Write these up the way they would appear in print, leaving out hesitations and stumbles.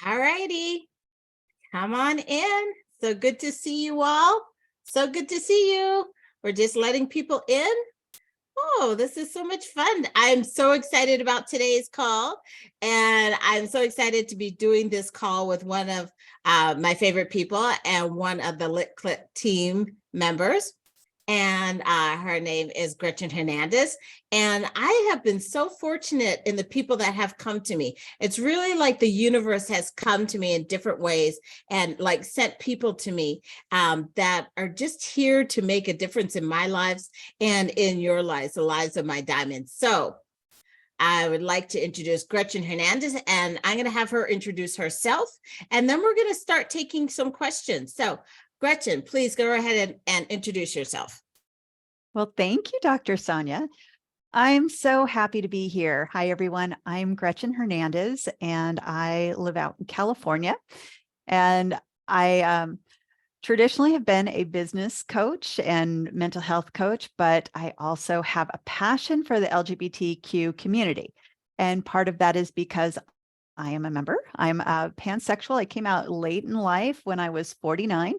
All righty, come on in. So good to see you all. So good to see you. We're just letting people in. Oh, this is so much fun. I'm so excited about today's call. And I'm so excited to be doing this call with one of my favorite people and one of the Lit Clit team members. And her name is Gretchen Hernandez. And I have been so fortunate in the people that have come to me. It's really like the universe has come to me in different ways and like sent people to me that are just here to make a difference in my lives and in your lives, the lives of my diamonds. So I would like to introduce Gretchen Hernandez, and I'm going to have her introduce herself, and then we're going to start taking some questions. So Gretchen, please go ahead and introduce yourself. Well, thank you, Dr. Sonia. I'm so happy to be here. Hi, everyone. I'm Gretchen Hernandez, and I live out in California. And I traditionally have been a business coach and mental health coach, but I also have a passion for the LGBTQ community. And part of that is because I am a member. I'm pansexual. I came out late in life when I was 49.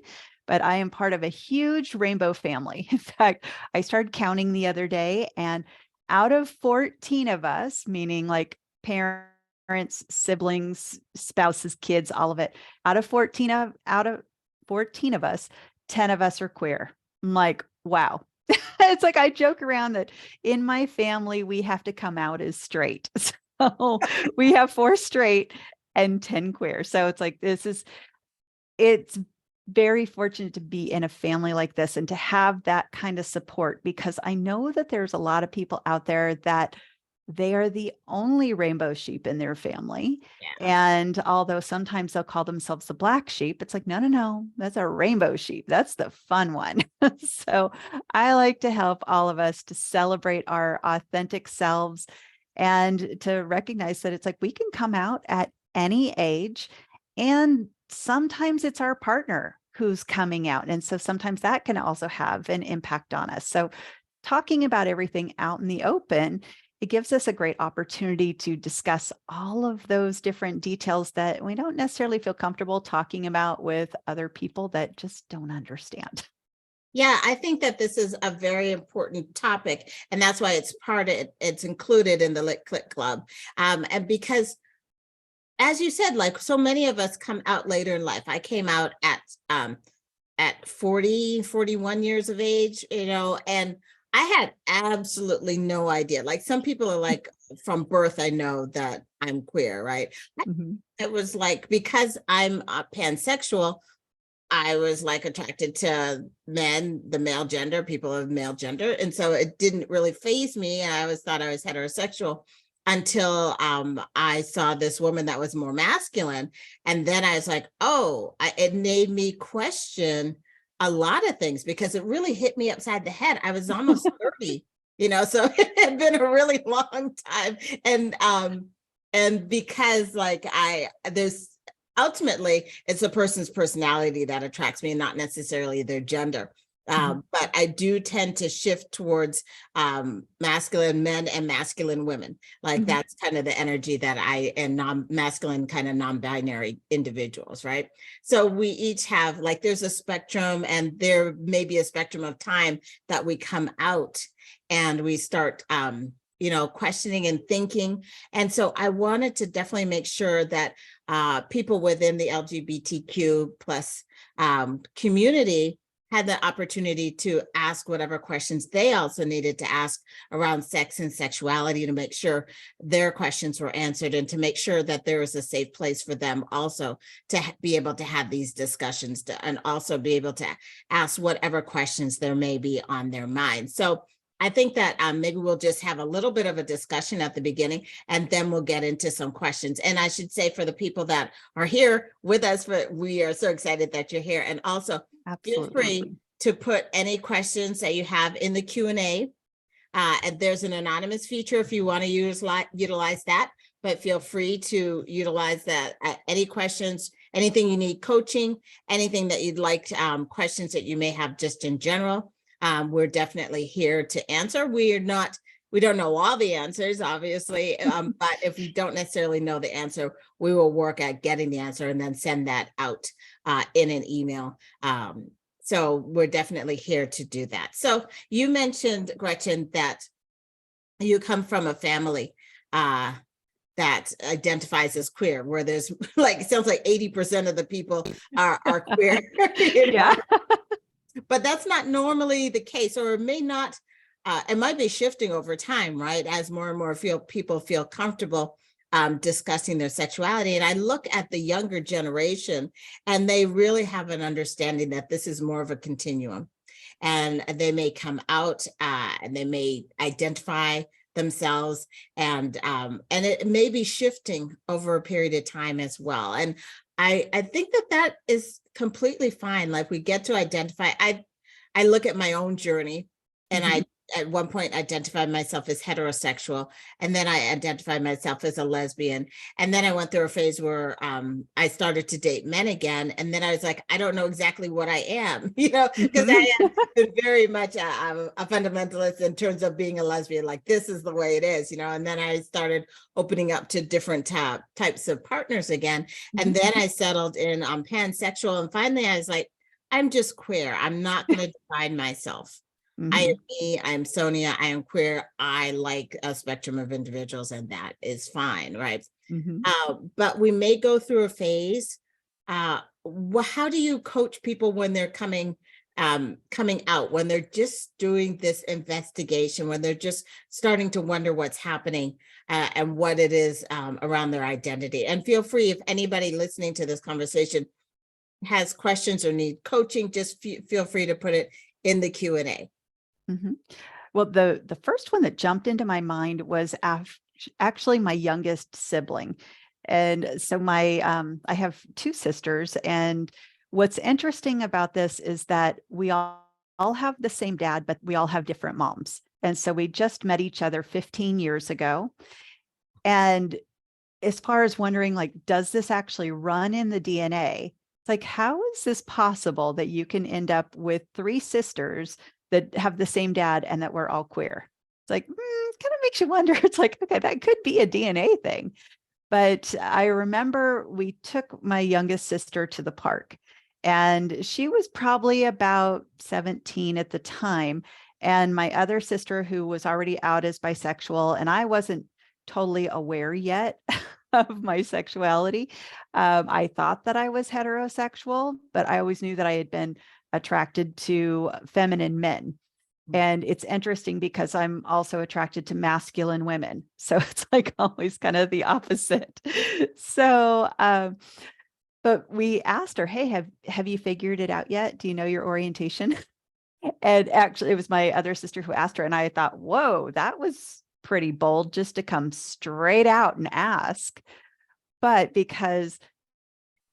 But I am part of a huge rainbow family. In fact, I started counting the other day, and out of 14 of us, meaning like parents, siblings, spouses, kids, all of it, out of 14 of us, 10 of us are queer. I'm like, wow. It's like I joke around that in my family, we have to come out as straight. So we have 4 straight and 10 queer. So it's like, it's very fortunate to be in a family like this and to have that kind of support, because I know that there's a lot of people out there that they are the only rainbow sheep in their family. Yeah. And although sometimes they'll call themselves the black sheep, it's like, no, that's a rainbow sheep. That's the fun one. So I like to help all of us to celebrate our authentic selves and to recognize that it's like we can come out at any age, and sometimes it's our partner who's coming out. And so sometimes that can also have an impact on us. So talking about everything out in the open, it gives us a great opportunity to discuss all of those different details that we don't necessarily feel comfortable talking about with other people that just don't understand. Yeah, I think that this is a very important topic, and that's why it's included in the Lit Clit Club. And because, as you said, like so many of us come out later in life. I came out at 40, 41 years of age, and I had absolutely no idea. Like some people are like, from birth, I know that I'm queer, right? Mm-hmm. It was like, because I'm pansexual, I was like attracted to men, the male gender, people of male gender. And so it didn't really faze me. And I always thought I was heterosexual until I saw this woman that was more masculine. And then I was like, it made me question a lot of things, because it really hit me upside the head. I was almost 30, so it had been a really long time. And because like ultimately it's a person's personality that attracts me, not necessarily their gender. But I do tend to shift towards masculine men and masculine women. Like that's kind of the energy that I am, masculine kind of non-binary individuals, right? So we each have, like, there's a spectrum, and there may be a spectrum of time that we come out and we start questioning and thinking. And so I wanted to definitely make sure that people within the LGBTQ plus community had the opportunity to ask whatever questions they also needed to ask around sex and sexuality, to make sure their questions were answered, and to make sure that there was a safe place for them also to be able to have these discussions, and also be able to ask whatever questions there may be on their mind. So I think that maybe we'll just have a little bit of a discussion at the beginning, and then we'll get into some questions. And I should say, for the people that are here with us, we are so excited that you're here. And also, feel free to put any questions that you have in the Q&A. And there's an anonymous feature if you want to utilize that, but feel free to utilize that. Any questions, anything you need coaching, anything that you'd like, questions that you may have just in general. We're definitely here to answer. We are not we don't know all the answers, obviously, but if we don't necessarily know the answer, we will work at getting the answer and then send that out in an email. So we're definitely here to do that. So you mentioned, Gretchen, that you come from a family that identifies as queer, where there's like, it sounds like 80% of the people are queer. Yeah. But that's not normally the case, or it may not, it might be shifting over time, right? As more and more people feel comfortable discussing their sexuality. And I look at the younger generation, and they really have an understanding that this is more of a continuum. And they may come out and they may identify themselves, and it may be shifting over a period of time as well. And I think that is completely fine. Like, we get to identify. I look at my own journey, and I at one point identified myself as heterosexual, and then I identified myself as a lesbian, and then I went through a phase where I started to date men again, and then I was like, I don't know exactly what I am, because I am very much a fundamentalist in terms of being a lesbian. Like, this is the way it is, and then I started opening up to different types of partners again, and then I settled in on pansexual, and finally I was like, I'm just queer. I'm not going to define myself. I am me, I am Sonia, I am queer, I like a spectrum of individuals, and that is fine, right? But we may go through a phase. How do you coach people when they're coming out, when they're just doing this investigation, when they're just starting to wonder what's happening and what it is around their identity? And feel free, if anybody listening to this conversation has questions or need coaching, just feel free to put it in the Q&A. Well, the first one that jumped into my mind was actually my youngest sibling. And so I have two sisters, and what's interesting about this is that we all have the same dad, but we all have different moms. And so we just met each other 15 years ago. And as far as wondering, like, does this actually run in the DNA? It's like, how is this possible that you can end up with three sisters that have the same dad and that we're all queer? It's like, it kind of makes you wonder. It's like, okay, that could be a DNA thing. But I remember we took my youngest sister to the park, and she was probably about 17 at the time. And my other sister, who was already out as bisexual, and I wasn't totally aware yet of my sexuality. I thought that I was heterosexual, but I always knew that I had been attracted to feminine men. And it's interesting because I'm also attracted to masculine women. So it's like always kind of the opposite. So, but we asked her, hey, have you figured it out yet? Do you know your orientation? And actually, it was my other sister who asked her. And I thought, whoa, that was pretty bold just to come straight out and ask. But because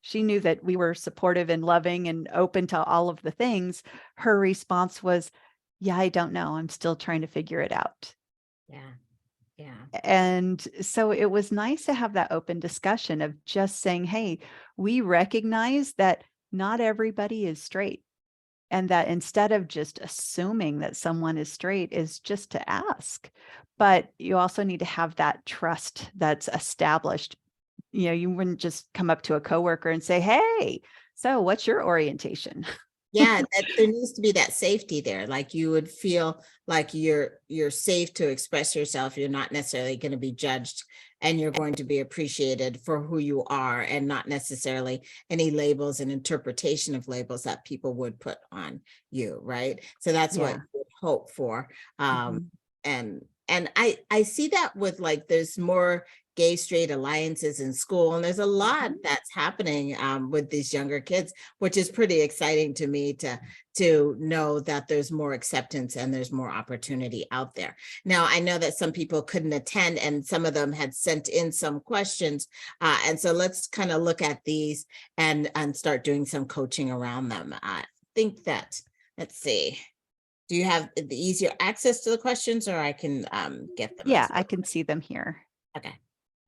she knew that we were supportive and loving and open to all of the things, her response was, yeah, I don't know. I'm still trying to figure it out. Yeah. And so it was nice to have that open discussion of just saying, hey, we recognize that not everybody is straight. And that instead of just assuming that someone is straight is just to ask. But you also need to have that trust that's established. You wouldn't just come up to a coworker and say, hey, so what's your orientation? Yeah, there needs to be that safety there. Like, you would feel like you're safe to express yourself. You're not necessarily going to be judged, and you're going to be appreciated for who you are, and not necessarily any labels and interpretation of labels that people would put on you, right? So that's what you would hope for. And I see that with, like, there's more gay straight alliances in school, and there's a lot that's happening with these younger kids, which is pretty exciting to me to know that there's more acceptance and there's more opportunity out there. Now, I know that some people couldn't attend, and some of them had sent in some questions, and so let's kind of look at these and start doing some coaching around them. I think that, let's see, do you have the easier access to the questions, or I can get them? Yeah, I can see them here. Okay.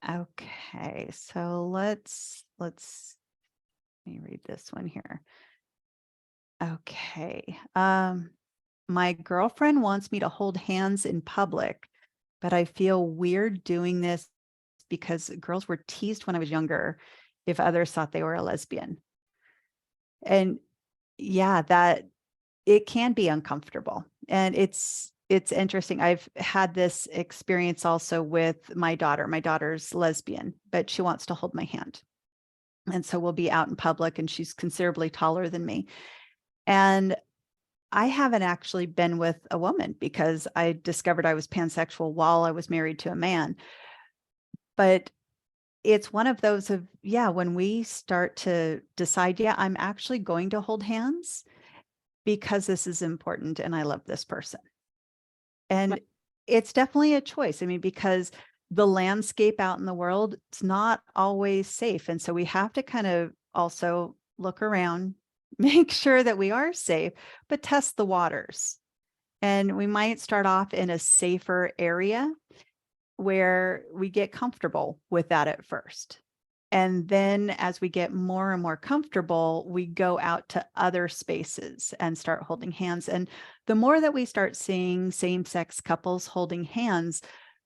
Okay, so let's let me read this one here. Okay. My girlfriend wants me to hold hands in public, but I feel weird doing this because girls were teased when I was younger if others thought they were a lesbian. And yeah, that it can be uncomfortable. And it's interesting. I've had this experience also with my daughter. My daughter's lesbian, but she wants to hold my hand. And so we'll be out in public, and she's considerably taller than me. And I haven't actually been with a woman because I discovered I was pansexual while I was married to a man. But it's one of those of, yeah, when we start to decide, yeah, I'm actually going to hold hands because this is important and I love this person. And it's definitely a choice. I mean, because the landscape out in the world, it's not always safe. And so we have to kind of also look around, make sure that we are safe, but test the waters. And we might start off in a safer area where we get comfortable with that at first. And then as we get more and more comfortable, we go out to other spaces and start holding hands. And the more that we start seeing same-sex couples holding hands,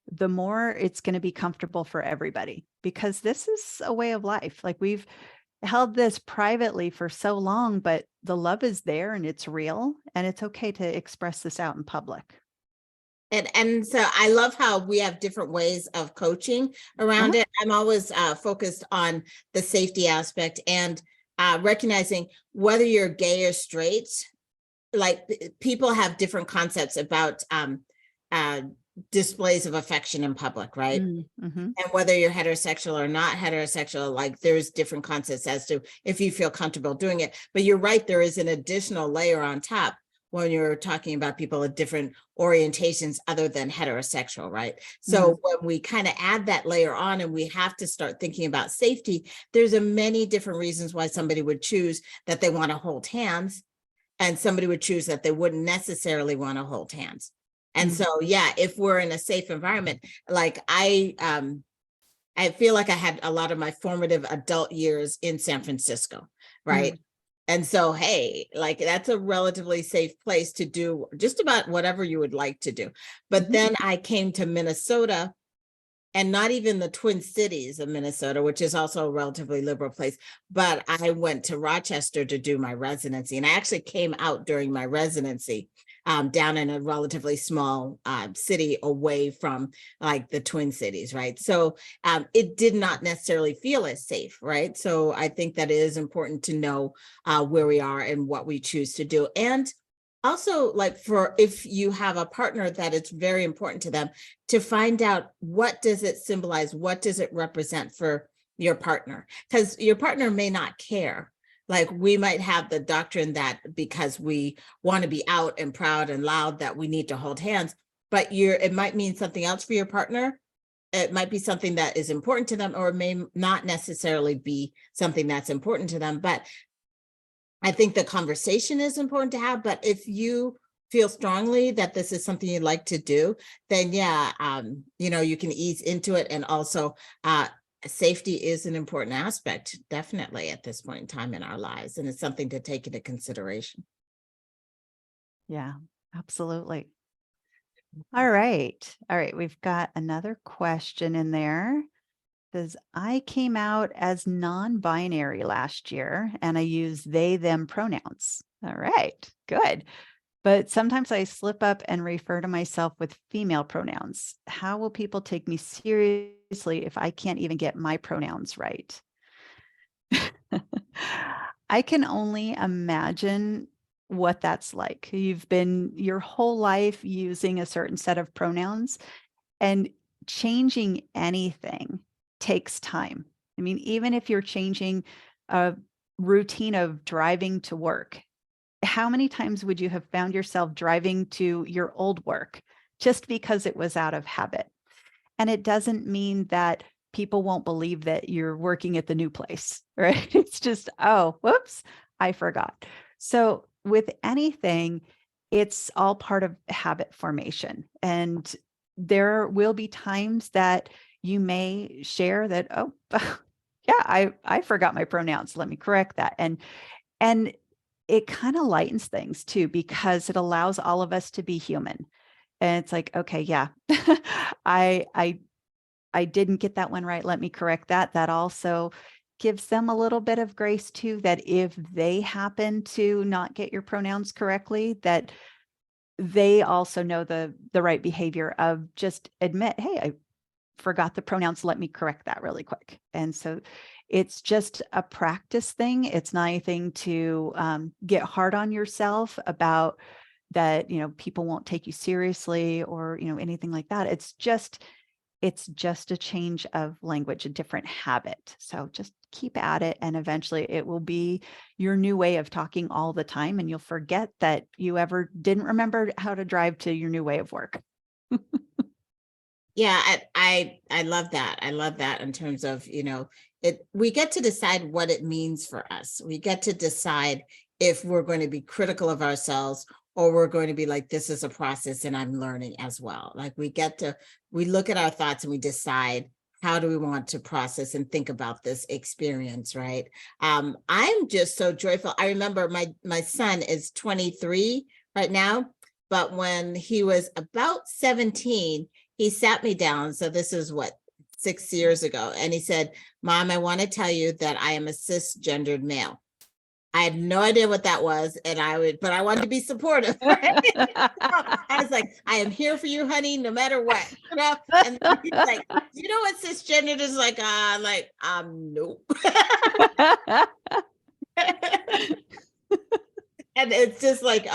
the more it's going to be comfortable for everybody, because this is a way of life. Like, we've held this privately for so long, but the love is there and it's real, and it's okay to express this out in public. And so I love how we have different ways of coaching around it. I'm always focused on the safety aspect and recognizing whether you're gay or straight, like people have different concepts about displays of affection in public, right? Mm-hmm. And whether you're heterosexual or not heterosexual, like there's different concepts as to if you feel comfortable doing it. But you're right, there is an additional layer on top when you're talking about people with different orientations other than heterosexual, right? So when we kind of add that layer on and we have to start thinking about safety, there's a many different reasons why somebody would choose that they want to hold hands, and somebody would choose that they wouldn't necessarily want to hold hands. And so, yeah, if we're in a safe environment, like I feel like I had a lot of my formative adult years in San Francisco, right? And so, hey, like that's a relatively safe place to do just about whatever you would like to do. But then I came to Minnesota, and not even the Twin Cities of Minnesota, which is also a relatively liberal place, but I went to Rochester to do my residency. And I actually came out during my residency down in a relatively small city away from like the Twin Cities, right? So it did not necessarily feel as safe, right? So I think that it is important to know where we are and what we choose to do. And also, like, for if you have a partner that it's very important to them to find out, what does it symbolize? What does it represent for your partner? Because your partner may not care. Like, we might have the doctrine that because we want to be out and proud and loud that we need to hold hands, but it might mean something else for your partner. It might be something that is important to them, or it may not necessarily be something that's important to them. But I think the conversation is important to have, but if you feel strongly that this is something you'd like to do, then yeah, you can ease into it. And also safety is an important aspect, definitely at this point in time in our lives. And it's something to take into consideration. Yeah, absolutely. All right. We've got another question in there. Says, I came out as non-binary last year and I use they, them pronouns. All right, good. But sometimes I slip up and refer to myself with female pronouns. How will people take me seriously if I can't even get my pronouns right? I can only imagine what that's like. You've been your whole life using a certain set of pronouns, and changing anything takes time. I mean, even if you're changing a routine of driving to work, how many times would you have found yourself driving to your old work just because it was out of habit? And it doesn't mean that people won't believe that you're working at the new place, right? It's just, oh, whoops, I forgot. So with anything, it's all part of habit formation. And there will be times that you may share that, oh, yeah, I forgot my pronouns. Let me correct that. And it kind of lightens things too, because it allows all of us to be human. And it's like, okay, yeah, I didn't get that one right. Let me correct that. That also gives them a little bit of grace too, that if they happen to not get your pronouns correctly, that they also know the right behavior of just admit, hey, I forgot the pronouns. Let me correct that really quick. And so it's just a practice thing. It's not anything to get hard on yourself about that, people won't take you seriously or, anything like that. It's just a change of language, a different habit. So just keep at it. And eventually it will be your new way of talking all the time. And you'll forget that you ever didn't remember how to drive to your new way of work. Yeah, I love that. I love that in terms of, we get to decide what it means for us. We get to decide if we're going to be critical of ourselves or we're going to be like, this is a process and I'm learning as well. Like we look at our thoughts and we decide, how do we want to process and think about this experience, right? I'm just so joyful. I remember my son is 23 right now, but when he was about 17, he sat me down. So this is 6 years ago. And he said, Mom, I want to tell you that I am a cisgendered male. I had no idea what that was. But I wanted to be supportive. Right? I was like, I am here for you, honey, no matter what. And he's like, you know what cisgendered is like? Nope. And it's just like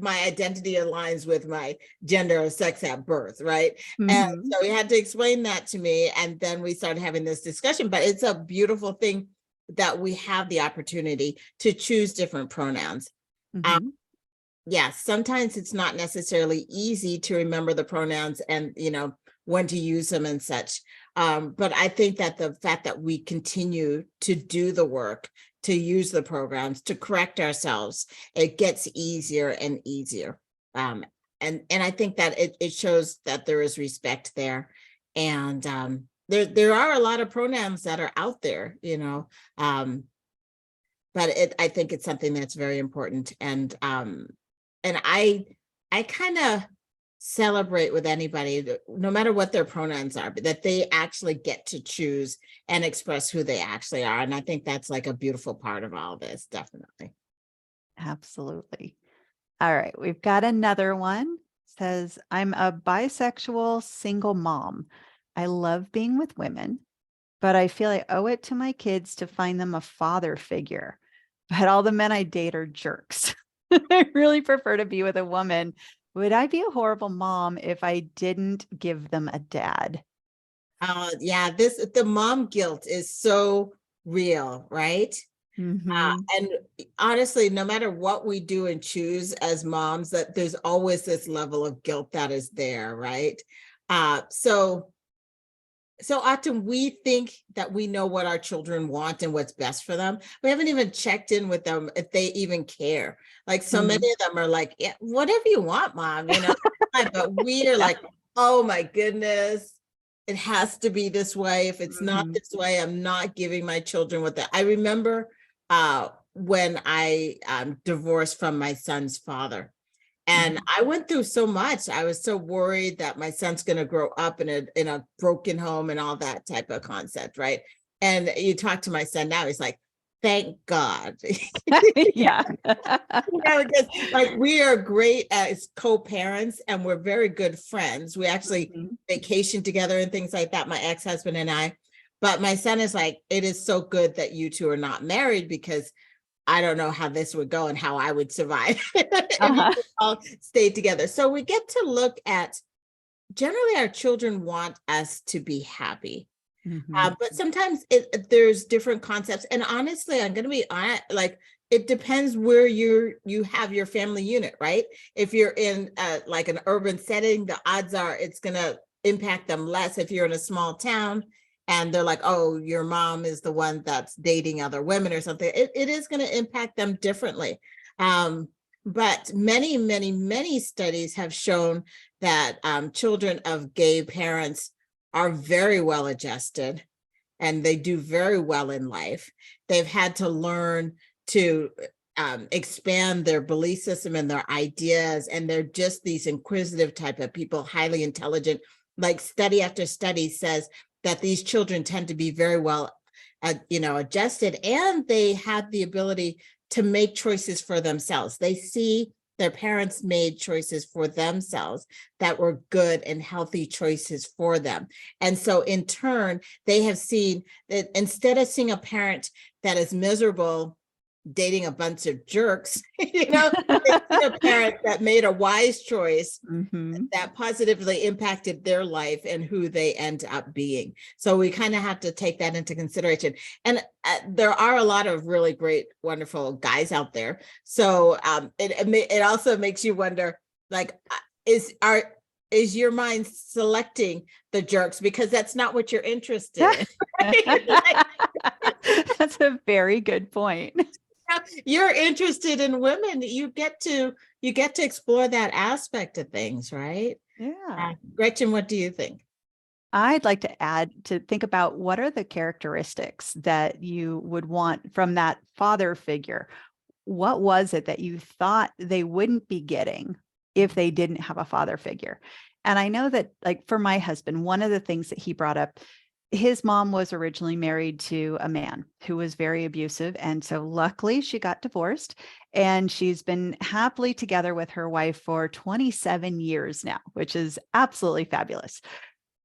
my identity aligns with my gender or sex at birth, right? Mm-hmm. And so he had to explain that to me. And then we started having this discussion, but it's a beautiful thing that we have the opportunity to choose different pronouns. Mm-hmm. Sometimes it's not necessarily easy to remember the pronouns and, when to use them and such. But I think that the fact that we continue to do the work, to use the programs, to correct ourselves, it gets easier and easier. And I think that it shows that there is respect there. And there are a lot of pronouns that are out there, but I think it's something that's very important. And I kind of celebrate with anybody, no matter what their pronouns are, but that they actually get to choose and express who they actually are. And I think that's like a beautiful part of all this, definitely. Absolutely. All right, we've got another one. It says, I'm a bisexual single mom. I love being with women, but I feel I owe it to my kids to find them a father figure. But all the men I date are jerks. I really prefer to be with a woman. Would I be a horrible mom if I didn't give them a dad? The mom guilt is so real, right? Mm-hmm. And honestly, no matter what we do and choose as moms, that there's always this level of guilt that is there, right? So often we think that we know what our children want and what's best for them. We haven't even checked in with them if they even care. Like so many of them are like, yeah, whatever you want, Mom, but we are like, oh my goodness, it has to be this way. If it's not this way, I'm not giving my children what that. I remember when I divorced from my son's father. And I went through so much. I was so worried that my son's going to grow up in a broken home and all that type of concept, right? And you talk to my son now, he's like, thank God. Yeah. Because like we are great as co-parents and we're very good friends. We actually vacation together and things like that, my ex-husband and I. But my son is like, it is so good that you two are not married because I don't know how this would go and how I would survive if we all stayed together. So we get to look at, generally our children want us to be happy. But sometimes there's different concepts. And honestly, I'm going to be honest, like it depends where you have your family unit, right? If you're in like an urban setting, the odds are it's going to impact them less. If you're in a small town, and they're like, oh, your mom is the one that's dating other women or something, it is going to impact them differently. But many, many, many studies have shown that children of gay parents are very well adjusted and they do very well in life. They've had to learn to expand their belief system and their ideas, and they're just these inquisitive type of people, highly intelligent. Like study after study says that these children tend to be very well adjusted, and they have the ability to make choices for themselves. They see their parents made choices for themselves that were good and healthy choices for them. And so in turn, they have seen that instead of seeing a parent that is miserable dating a bunch of jerks, they see a parent that made a wise choice that positively impacted their life and who they end up being. So we kind of have to take that into consideration. And there are a lot of really great, wonderful guys out there. So it also makes you wonder, like, is your mind selecting the jerks because that's not what you're interested in? Right? That's a very good point. You're interested in women. You get to explore that aspect of things, right? Yeah. Gretchen, what do you think? I'd like to add to think about what are the characteristics that you would want from that father figure. What was it that you thought they wouldn't be getting if they didn't have a father figure? And I know that, like, for my husband, one of the things that he brought up, his mom was originally married to a man who was very abusive. And so luckily she got divorced, and she's been happily together with her wife for 27 years now, which is absolutely fabulous.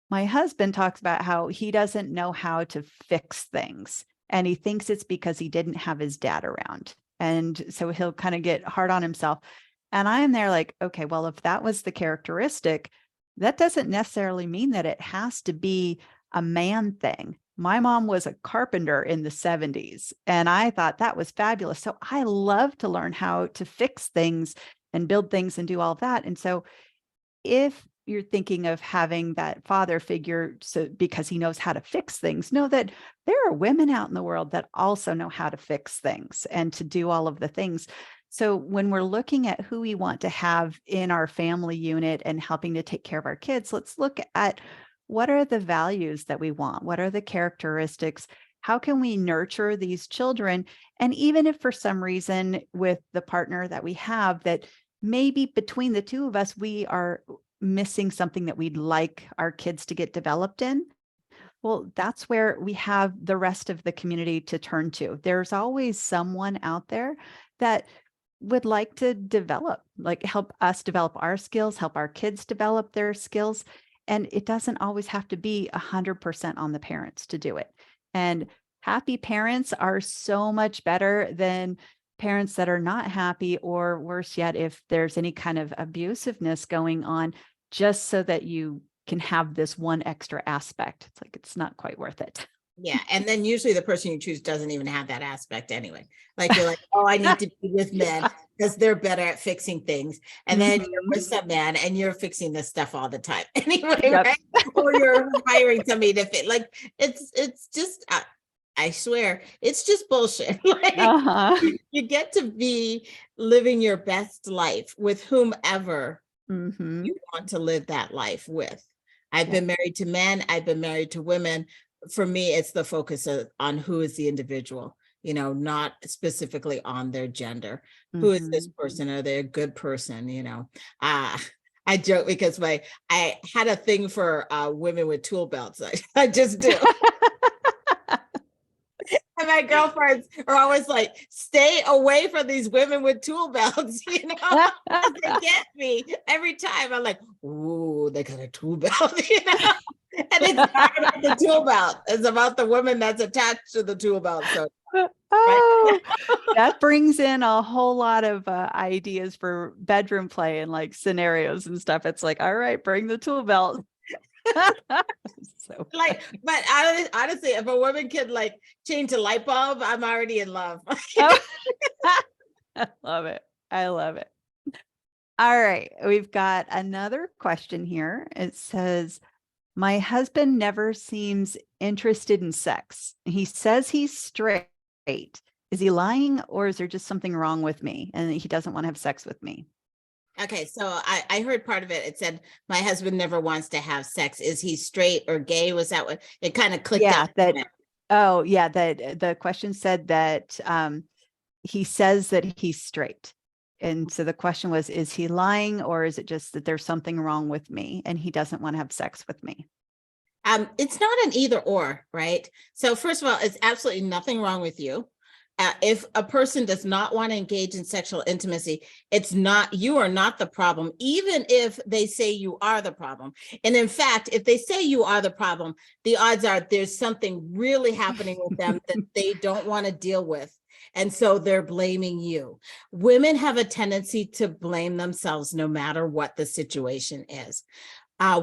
My husband talks about how he doesn't know how to fix things, and he thinks it's because he didn't have his dad around. And so he'll kind of get hard on himself. And I am there like, okay, well, if that was the characteristic, that doesn't necessarily mean that it has to be a man thing. My mom was a carpenter in the 70s, and I thought that was fabulous. So I love to learn how to fix things and build things and do all of that. And so if you're thinking of having that father figure, so because he knows how to fix things, know that there are women out in the world that also know how to fix things and to do all of the things. So when we're looking at who we want to have in our family unit and helping to take care of our kids, let's look at what are the values that we want? What are the characteristics? How can we nurture these children? And even if for some reason with the partner that we have, that maybe between the two of us, we are missing something that we'd like our kids to get developed in, well, that's where we have the rest of the community to turn to. There's always someone out there that would like to develop, like help us develop our skills, help our kids develop their skills. And it doesn't always have to be 100% on the parents to do it. And happy parents are so much better than parents that are not happy, or worse yet, if there's any kind of abusiveness going on, just so that you can have this one extra aspect. It's like, it's not quite worth it. Yeah. And then usually the person you choose doesn't even have that aspect anyway. Like you're like, oh, I need to be with men because they're better at fixing things. And then you're with some man and you're fixing this stuff all the time anyway, right? Or you're hiring somebody to fit. Like it's just, I swear, it's just bullshit. Like you get to be living your best life with whomever you want to live that life with. I've been married to men. I've been married to women. For me, it's the focus on who is the individual, not specifically on their gender. Who is this person? Are they a good person? I joke because I had a thing for women with tool belts. I just do. And my girlfriends are always like, stay away from these women with tool belts, They get me every time. I'm like, ooh, they got a tool belt, And it's not about the tool belt. It's about the woman that's attached to the tool belt. So that brings in a whole lot of ideas for bedroom play and like scenarios and stuff. It's like, all right, bring the tool belt. But honestly, if a woman can like change a light bulb, I'm already in love. I love it. I love it. All right. We've got another question here. It says, my husband never seems interested in sex. He says he's straight. Is he lying, or is there just something wrong with me and he doesn't want to have sex with me? Okay, so I heard part of it. It said, my husband never wants to have sex. Is he straight or gay? Was that what it kind of clicked out? The question said that he says that he's straight. And so the question was, is he lying, or is it just that there's something wrong with me and he doesn't want to have sex with me? It's not an either or, right? So first of all, it's absolutely nothing wrong with you. If a person does not want to engage in sexual intimacy, it's not, you are not the problem, even if they say you are the problem. And in fact, if they say you are the problem, the odds are there's something really happening with them that they don't want to deal with. And so they're blaming you. Women have a tendency to blame themselves no matter what the situation is.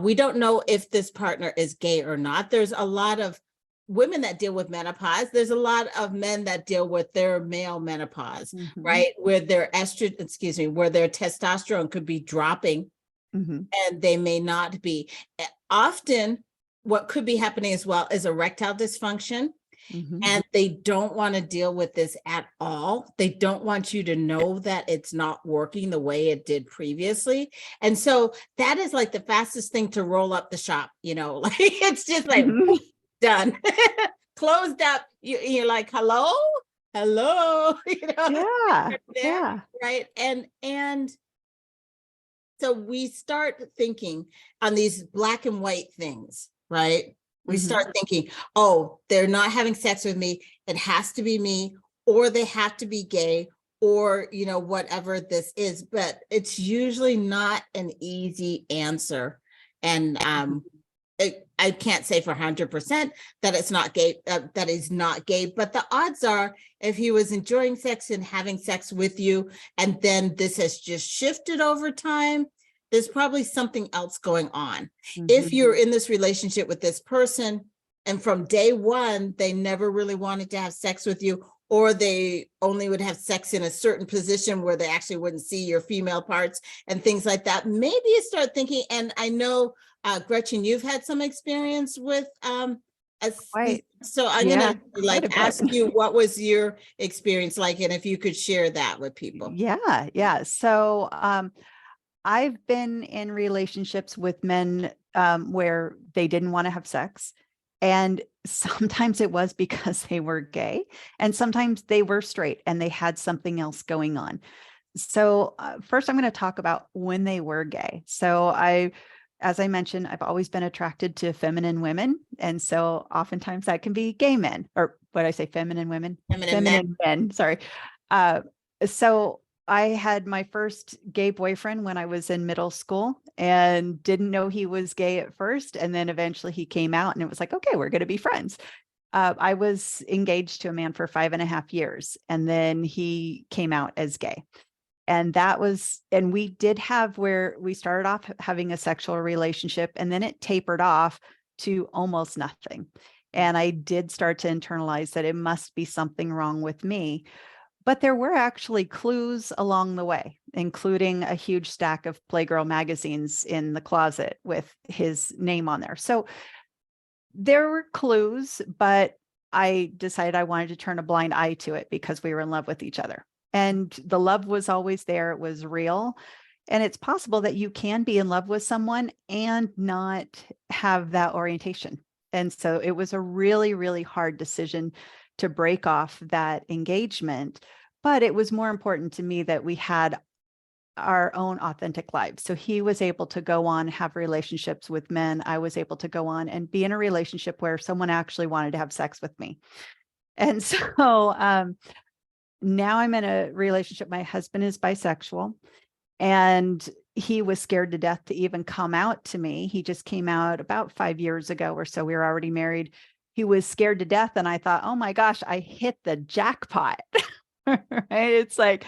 We don't know if this partner is gay or not. There's a lot of women that deal with menopause. There's a lot of men that deal with their male menopause, right? Where their estrogen, where their testosterone could be dropping and they may not be. Often what could be happening as well is erectile dysfunction. And they don't want to deal with this at all. They don't want you to know that it's not working the way it did previously. And so that is like the fastest thing to roll up the shop, like it's just like done, closed up. You're like, hello, Yeah. Right. And so we start thinking on these black and white things, right? We start thinking, oh, they're not having sex with me. It has to be me, or they have to be gay, or, whatever this is. But it's usually not an easy answer. And I can't say for 100% that it's not gay, that he's not gay, but the odds are if he was enjoying sex and having sex with you, and then this has just shifted over time, there's probably something else going on. If you're in this relationship with this person and from day one, they never really wanted to have sex with you, or they only would have sex in a certain position where they actually wouldn't see your female parts and things like that, maybe you start thinking, and I know, Gretchen, you've had some experience with, Right. so I'm going to ask you, what was your experience like? And if you could share that with people. Yeah. So, I've been in relationships with men where they didn't want to have sex. And sometimes it was because they were gay, and sometimes they were straight and they had something else going on. So first, I'm going to talk about when they were gay. So as I mentioned, I've always been attracted to feminine women. And so oftentimes that can be gay men, or what did I say, feminine women? Feminine men, sorry. So I had my first gay boyfriend when I was in middle school and didn't know he was gay at first. And then eventually he came out and it was like, okay, we're going to be friends. I was engaged to a man for 5.5 years, and then he came out as gay. And we did have where we started off having a sexual relationship, and then it tapered off to almost nothing. And I did start to internalize that it must be something wrong with me. But there were actually clues along the way, including a huge stack of Playgirl magazines in the closet with his name on there. So there were clues, but I decided I wanted to turn a blind eye to it because we were in love with each other. And the love was always there. It was real. And it's possible that you can be in love with someone and not have that orientation. And so it was a really, really hard decision to break off that engagement. But it was more important to me that we had our own authentic lives. So he was able to go on, have relationships with men. I was able to go on and be in a relationship where someone actually wanted to have sex with me. And so now I'm in a relationship. My husband is bisexual, and he was scared to death to even come out to me. He just came out about 5 years ago or so. We were already married. He was scared to death. And I thought, oh my gosh, I hit the jackpot. Right? It's like,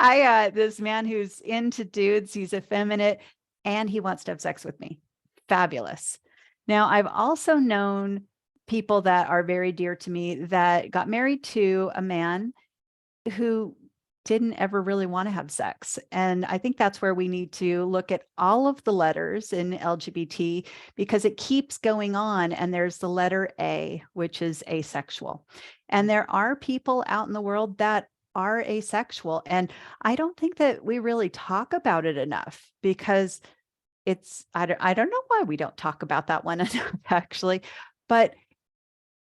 this man who's into dudes, he's effeminate, and he wants to have sex with me. Fabulous. Now, I've also known people that are very dear to me that got married to a man who didn't ever really want to have sex. And I think that's where we need to look at all of the letters in LGBT, because it keeps going on. And there's the letter A, which is asexual. And there are people out in the world that are asexual. And I don't think that we really talk about it enough, because I don't know why we don't talk about that one enough, actually. But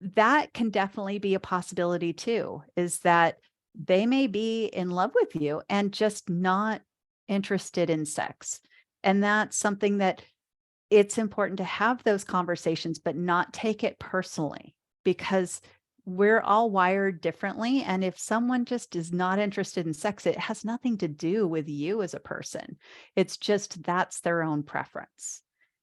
that can definitely be a possibility too, is that they may be in love with you and just not interested in sex. And that's something that it's important to have those conversations, but not take it personally, because we're all wired differently. And if someone just is not interested in sex, it has nothing to do with you as a person. It's just that's their own preference.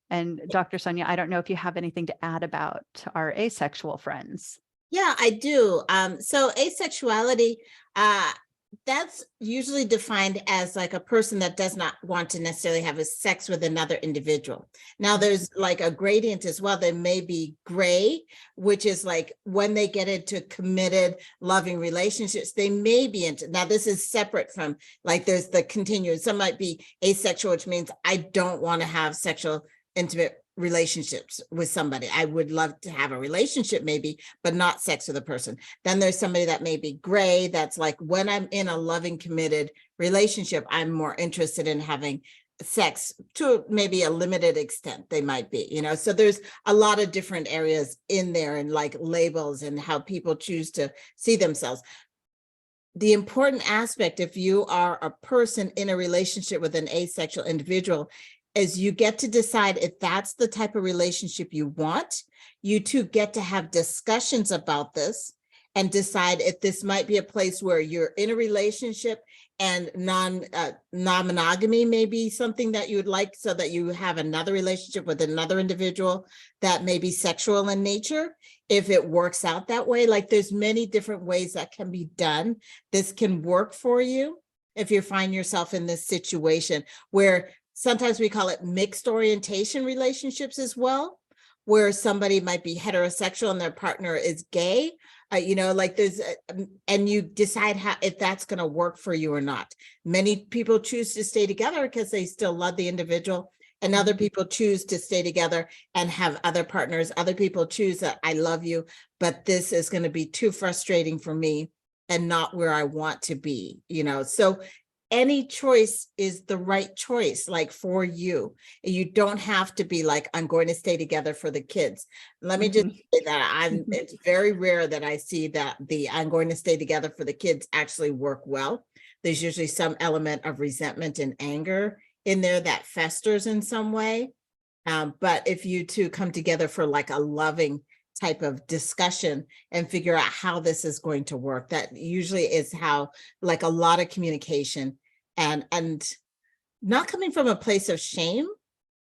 And Dr. Sonia, I don't know if you have anything to add about our asexual friends. Yeah, I do. So asexuality, that's usually defined as like a person that does not want to necessarily have a sex with another individual. Now, there's like a gradient as well. There may be gray, which is like when they get into committed, loving relationships, they may be into. Now, this is separate from like there's the continuum. Some might be asexual, which means I don't want to have sexual intimate relationships with somebody. I would love to have a relationship maybe, but not sex with a person. Then there's somebody that may be gray. That's like when I'm in a loving, committed relationship, I'm more interested in having sex to maybe a limited extent. They might be, you know, so there's a lot of different areas in there and like labels and how people choose to see themselves. The important aspect, if you are a person in a relationship with an asexual individual, is you get to decide if that's the type of relationship you want. You two get to have discussions about this and decide if this might be a place where you're in a relationship and non-monogamy may be something that you would like, so that you have another relationship with another individual that may be sexual in nature. If it works out that way, like there's many different ways that can be done. This can work for you if you find yourself in this situation where sometimes we call it mixed orientation relationships as well, where somebody might be heterosexual and their partner is gay, you know, like there's, and you decide how, if that's going to work for you or not. Many people choose to stay together because they still love the individual, and other people choose to stay together and have other partners. Other people choose that I love you, but this is going to be too frustrating for me and not where I want to be, you know. So any choice is the right choice, like for you. You don't have to be like, I'm going to stay together for the kids. Let me just say that it's very rare that I see that the I'm going to stay together for the kids actually work well. There's usually some element of resentment and anger in there that festers in some way. But if you two come together for like a loving type of discussion and figure out how this is going to work, that usually is how, like, a lot of communication and not coming from a place of shame,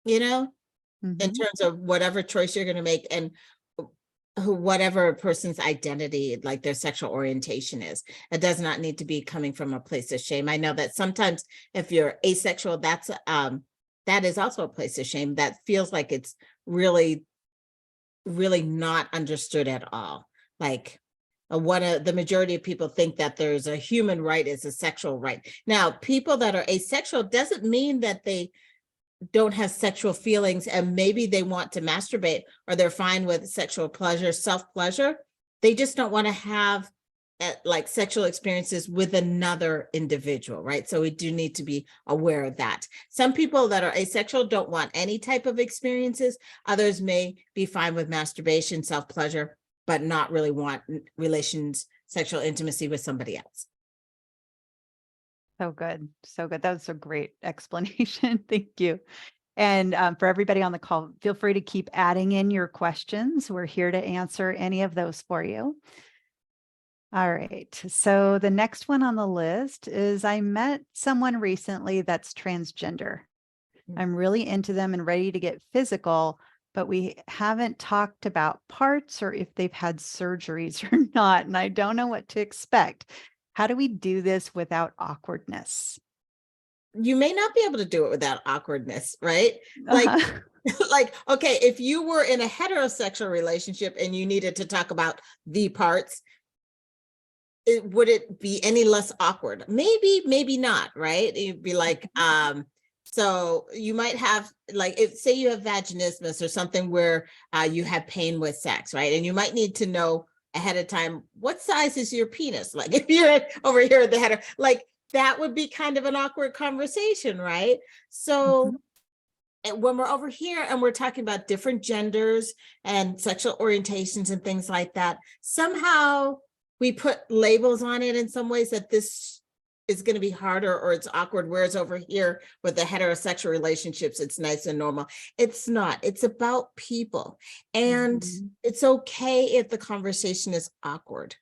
you know, in terms of whatever choice you're going to make and whatever a person's identity, like their sexual orientation is. It does not need to be coming from a place of shame. I know that sometimes if you're asexual, that's that is also a place of shame that feels like it's really not understood at all. Like the majority of people think that there's a human right is a sexual right. Now, people that are asexual doesn't mean that they don't have sexual feelings and maybe they want to masturbate or they're fine with sexual pleasure, self-pleasure. They just don't want to have like sexual experiences with another individual, right? So we do need to be aware of that. Some people that are asexual don't want any type of experiences. Others may be fine with masturbation, self-pleasure, but not really want relations, sexual intimacy with somebody else. So good. So good. That was a great explanation. Thank you. And for everybody on the call, feel free to keep adding in your questions. We're here to answer any of those for you. All right. So the next one on the list is I met someone recently that's transgender. I'm really into them and ready to get physical, but we haven't talked about parts or if they've had surgeries or not, and I don't know what to expect. How do we do this without awkwardness? You may not be able to do it without awkwardness, right? Like, like, okay, if you were in a heterosexual relationship and you needed to talk about the parts, would it be any less awkward? Maybe, maybe not, right? You'd be like, so you might have, like, if say you have vaginismus or something where you have pain with sex, right? And you might need to know ahead of time, what size is your penis? Like if you're over here at the header, like that would be kind of an awkward conversation, right? So when we're over here and we're talking about different genders and sexual orientations and things like that, somehow we put labels on it in some ways that this is going to be harder or it's awkward, whereas over here with the heterosexual relationships, it's nice and normal. It's not. It's about people. And it's okay if the conversation is awkward,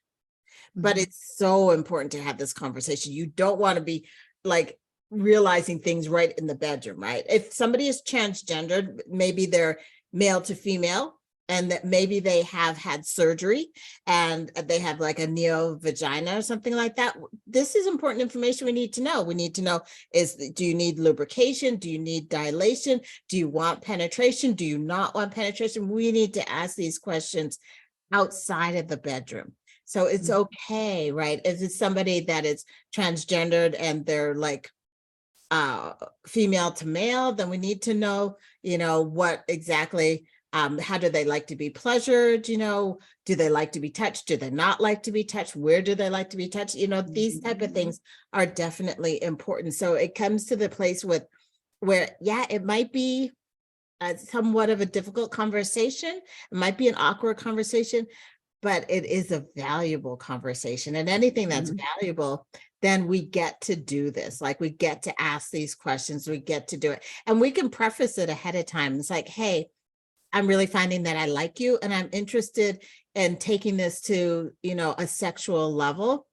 but it's so important to have this conversation. You don't want to be like realizing things right in the bedroom, right? If somebody is transgendered, maybe they're male to female, and that maybe they have had surgery and they have like a neo vagina or something like that. This is important information we need to know. We need to know do you need lubrication? Do you need dilation? Do you want penetration? Do you not want penetration? We need to ask these questions outside of the bedroom. So it's okay, right? If it's somebody that is transgendered and they're like female to male, then we need to know, what exactly, how do they like to be pleasured? Do they like to be touched? Do they not like to be touched? Where do they like to be touched? These type of things are definitely important. So it comes to the place where, yeah, it might be somewhat of a difficult conversation. It might be an awkward conversation, but it is a valuable conversation. And anything that's valuable, then we get to do this. Like we get to ask these questions, we get to do it. And we can preface it ahead of time. It's like, hey, I'm really finding that I like you and I'm interested in taking this to, a sexual level.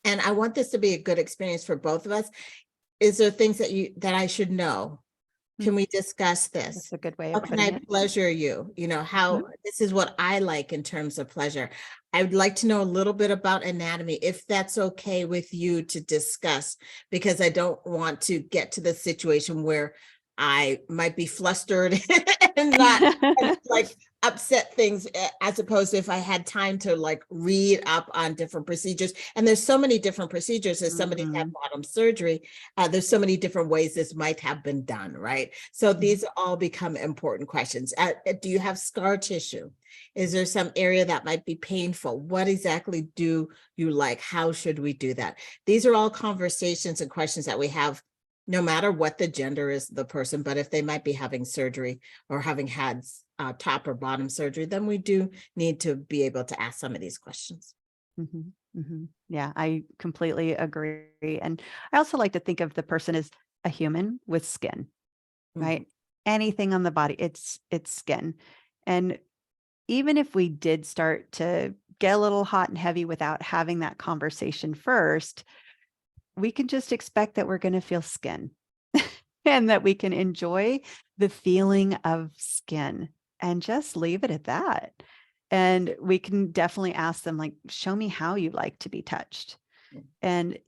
And I want this to be a good experience for both of us. Is there things that I should know? Can we discuss this? That's a good way How of can putting I it. pleasure you? How this is what I like in terms of pleasure. I would like to know a little bit about anatomy, if that's okay with you to discuss, because I don't want to get to the situation where I might be flustered and not and, like upset things, as opposed to if I had time to like read up on different procedures. And there's so many different procedures. If somebody's had bottom surgery, there's so many different ways this might have been done, right? So these all become important questions. Do you have scar tissue? Is there some area that might be painful? What exactly do you like? How should we do that? These are all conversations and questions that we have no matter what the gender is the person, but if they might be having surgery or having had top or bottom surgery, then we do need to be able to ask some of these questions. Yeah, I completely agree. And I also like to think of the person as a human with skin, right? Anything on the body, it's skin. And even if we did start to get a little hot and heavy without having that conversation first, we can just expect that we're going to feel skin and that we can enjoy the feeling of skin and just leave it at that. And we can definitely ask them, like, show me how you like to be touched. And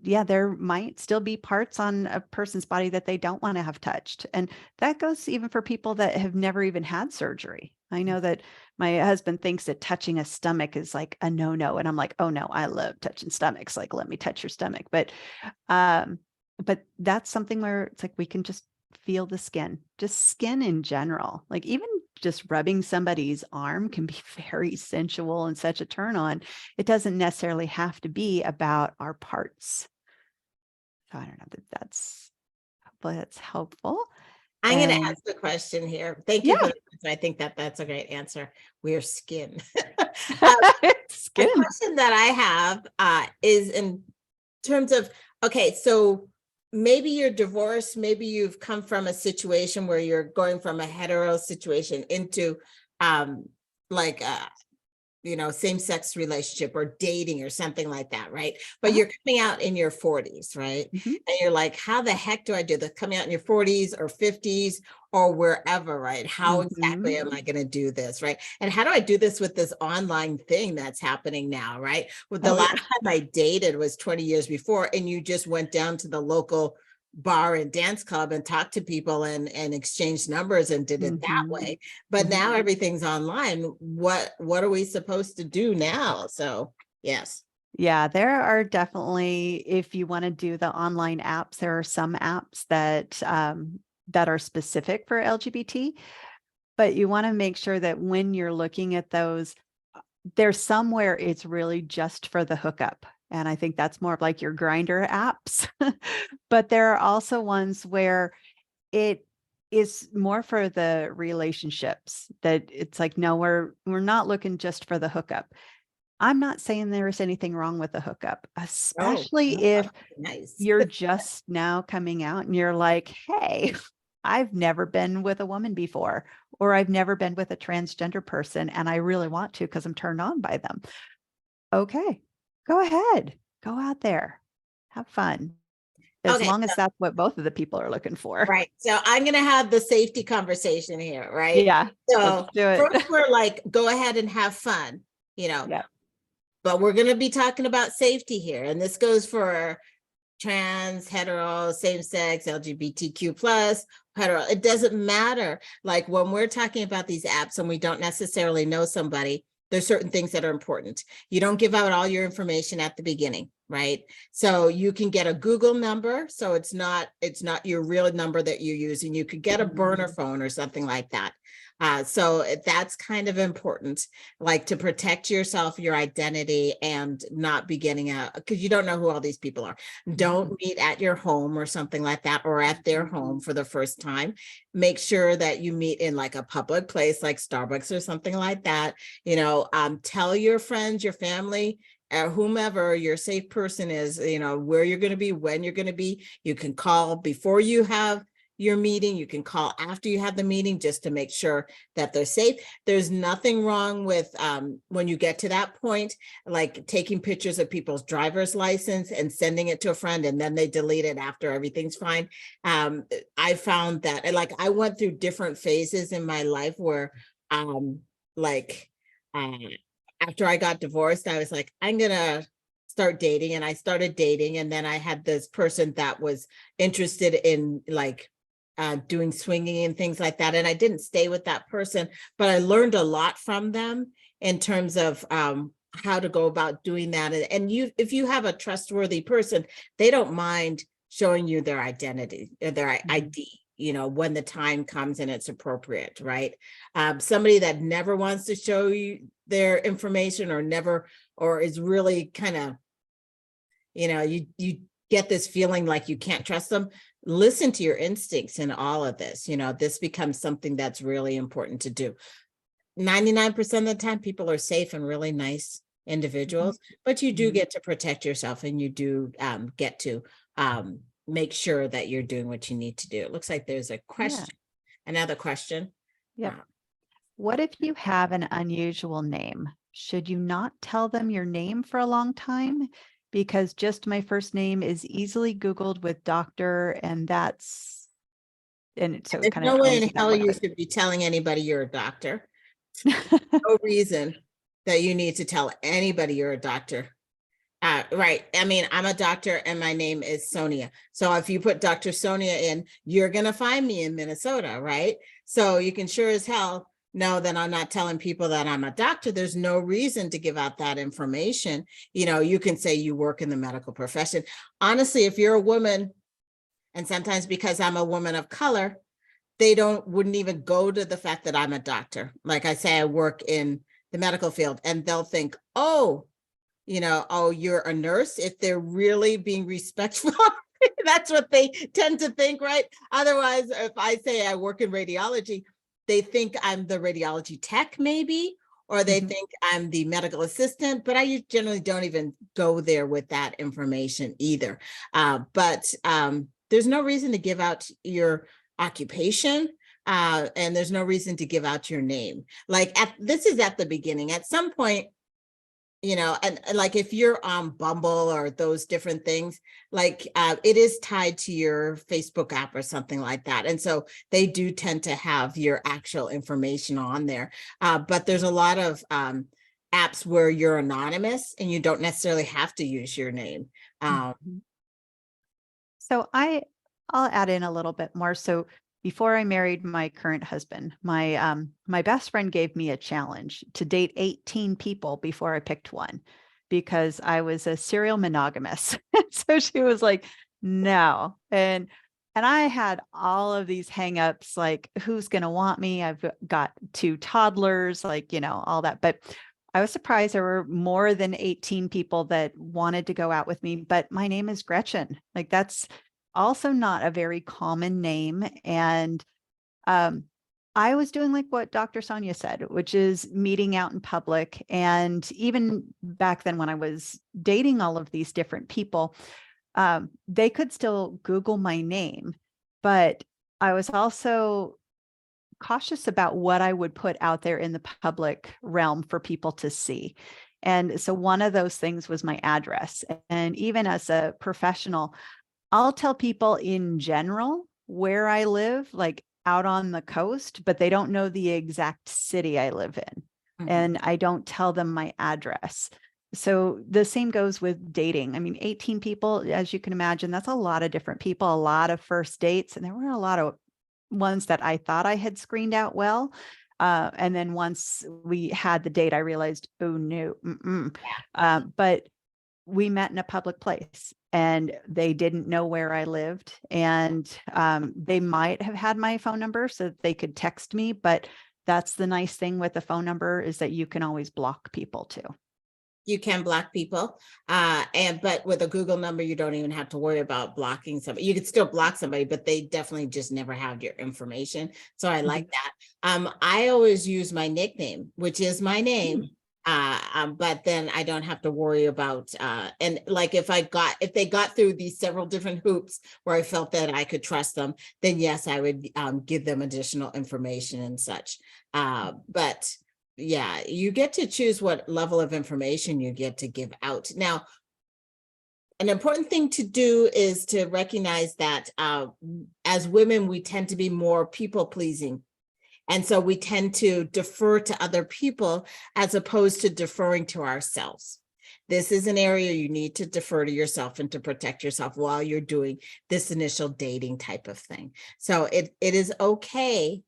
yeah, there might still be parts on a person's body that they don't want to have touched. And that goes even for people that have never even had surgery. I know that my husband thinks that touching a stomach is like a no-no. And I'm like, oh no, I love touching stomachs. Like, let me touch your stomach. But that's something where it's like, we can just feel the skin, just skin in general. Like even just rubbing somebody's arm can be very sensual and such a turn on. It doesn't necessarily have to be about our parts. So I don't know that that's helpful. I'm going to ask the question here. Thank you for the question. I think that's a great answer. We're skin. Skin. The question that I have is in terms of, okay, so maybe you're divorced, maybe you've come from a situation where you're going from a hetero situation into like same-sex relationship or dating or something like that, right? But you're coming out in your 40s, right? And you're like, how the heck do I do this? Coming out in your 40s or 50s or wherever, right? How exactly am I going to do this, right? And how do I do this with this online thing that's happening now, right? With the last time I dated was 20 years before, and you just went down to the local bar and dance club and talked to people and exchanged numbers and did it that way. But now everything's online. What are we supposed to do now? So yes. Yeah, there are definitely, if you want to do the online apps, there are some apps that that are specific for LGBT, but you want to make sure that when you're looking at those, there's somewhere it's really just for the hookup. And I think that's more of like your Grindr apps. But there are also ones where it is more for the relationships, that it's like, no, we're not looking just for the hookup. I'm not saying there is anything wrong with the hookup, No, especially no, if that's nice. you're just now coming out and you're like, hey, I've never been with a woman before, or I've never been with a transgender person, and I really want to because I'm turned on by them. Okay, go ahead, go out there, have fun, as Okay, long as that's what both of the people are looking for. right. So I'm going to have the safety conversation here, right? Yeah, let's So do it. first we're like, go ahead and have fun, Yeah. but we're going to be talking about safety here. And this goes for trans, hetero, same sex, LGBTQ plus, hetero. It doesn't matter. Like when we're talking about these apps and we don't necessarily know somebody, there's certain things that are important. You don't give out all your information at the beginning, right? So you can get a Google number. So it's not your real number that you're using. You could get a burner phone or something like that. So that's kind of important, like to protect yourself, your identity, and not be getting out, because you don't know who all these people are. Don't meet at your home or something like that, or at their home for the first time. Make sure that you meet in like a public place like Starbucks or something like that. Tell your friends, your family, whomever your safe person is, where you're going to be, when you're going to be. You can call before you have your meeting. You can call after you have the meeting just to make sure that they're safe. There's nothing wrong with when you get to that point, like taking pictures of people's driver's license and sending it to a friend, and then they delete it after everything's fine. I found that, like, I went through different phases in my life where like after I got divorced, I was like, I'm gonna start dating, and I started dating, and then I had this person that was interested in like doing swinging and things like that. And I didn't stay with that person, but I learned a lot from them in terms of how to go about doing that. And if you have a trustworthy person, they don't mind showing you their identity, their ID, when the time comes and it's appropriate, right? Somebody that never wants to show you their information or is really kind of, you get this feeling like you can't trust them. Listen to your instincts in all of this. This becomes something that's really important to do. 99% of the time, people are safe and really nice individuals, but you do get to protect yourself, and you do get to make sure that you're doing what you need to do. It looks like there's a question. Another question. Yeah. What if you have an unusual name? Should you not tell them your name for a long time? Because just my first name is easily Googled with doctor, and so it There's kind no of way ends in it that hell way. you should be telling anybody you're a doctor. No reason that you need to tell anybody you're a doctor. Right. I mean, I'm a doctor and my name is Sonia. So if you put Dr. Sonia in, you're going to find me in Minnesota, right? So you can sure as hell know that I'm not telling people that I'm a doctor. There's no reason to give out that information. You can say you work in the medical profession. Honestly, if you're a woman, and sometimes because I'm a woman of color, they wouldn't even go to the fact that I'm a doctor. Like I say, I work in the medical field, and they'll think, oh, you're a nurse. If they're really being respectful, that's what they tend to think, right? Otherwise, if I say I work in radiology, they think I'm the radiology tech maybe, or they think I'm the medical assistant, but I generally don't even go there with that information either. But there's no reason to give out your occupation. And there's no reason to give out your name. Like this is at the beginning. At some point, and like if you're on Bumble or those different things, like it is tied to your Facebook app or something like that. And so they do tend to have your actual information on there. But there's a lot of apps where you're anonymous and you don't necessarily have to use your name. So I'll add in a little bit more. So before I married my current husband, my best friend gave me a challenge to date 18 people before I picked one, because I was a serial monogamous. So she was like, no. And I had all of these hangups, like who's going to want me? I've got 2 toddlers, like, all that. But I was surprised there were more than 18 people that wanted to go out with me. But my name is Gretchen. Like that's also not a very common name. And I was doing like what Dr. Sonia said, which is meeting out in public. And even back then when I was dating all of these different people, they could still Google my name, but I was also cautious about what I would put out there in the public realm for people to see. And so one of those things was my address. And even as a professional, I'll tell people in general where I live, like out on the coast, but they don't know the exact city I live in. And I don't tell them my address. So the same goes with dating. I mean, 18 people, as you can imagine, that's a lot of different people, a lot of first dates. And there were a lot of ones that I thought I had screened out well. And then once we had the date, I realized, oh no, but we met in a public place and they didn't know where I lived. And they might have had my phone number so that they could text me. But that's the nice thing with the phone number, is that you can always block people too. You can block people, but with a Google number, you don't even have to worry about blocking somebody. You could still block somebody, but they definitely just never have your information. So I like that. I always use my nickname, which is my name. But then I don't have to worry about, and like if they got through these several different hoops where I felt that I could trust them, then yes, I would give them additional information and such. But yeah, you get to choose what level of information you get to give out. Now, an important thing to do is to recognize that as women, we tend to be more people pleasing. And so we tend to defer to other people as opposed to deferring to ourselves. This is an area you need to defer to yourself and to protect yourself while you're doing this initial dating type of thing. So it is okay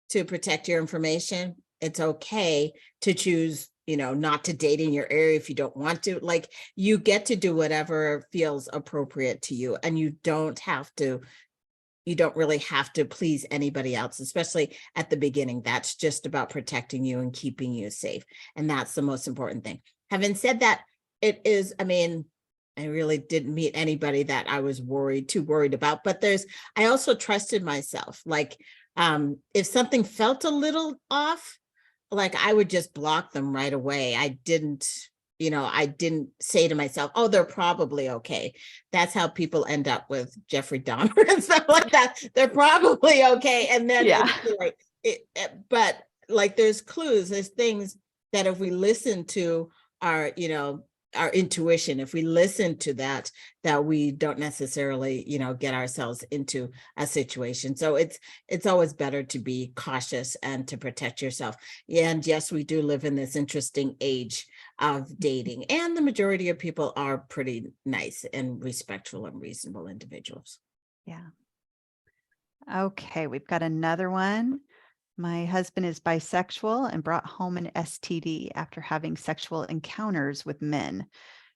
to protect your information. It's okay to choose, not to date in your area if you don't want to. Like, you get to do whatever feels appropriate to you, and you don't really have to please anybody else, especially at the beginning. That's just about protecting you and keeping you safe. And that's the most important thing. Having said that, I really didn't meet anybody that I was too worried about, but I also trusted myself. Like, if something felt a little off, like I would just block them right away. I didn't say to myself, oh, they're probably okay. That's how people end up with Jeffrey Dahmer and stuff like that. They're probably okay. And then but like there's clues, there's things that if we listen to our intuition, if we listen to that we don't necessarily, get ourselves into a situation. So it's always better to be cautious and to protect yourself. And yes, we do live in this interesting age of dating, and the majority of people are pretty nice and respectful and reasonable individuals. Yeah. Okay, we've got another one. My husband is bisexual and brought home an STD after having sexual encounters with men.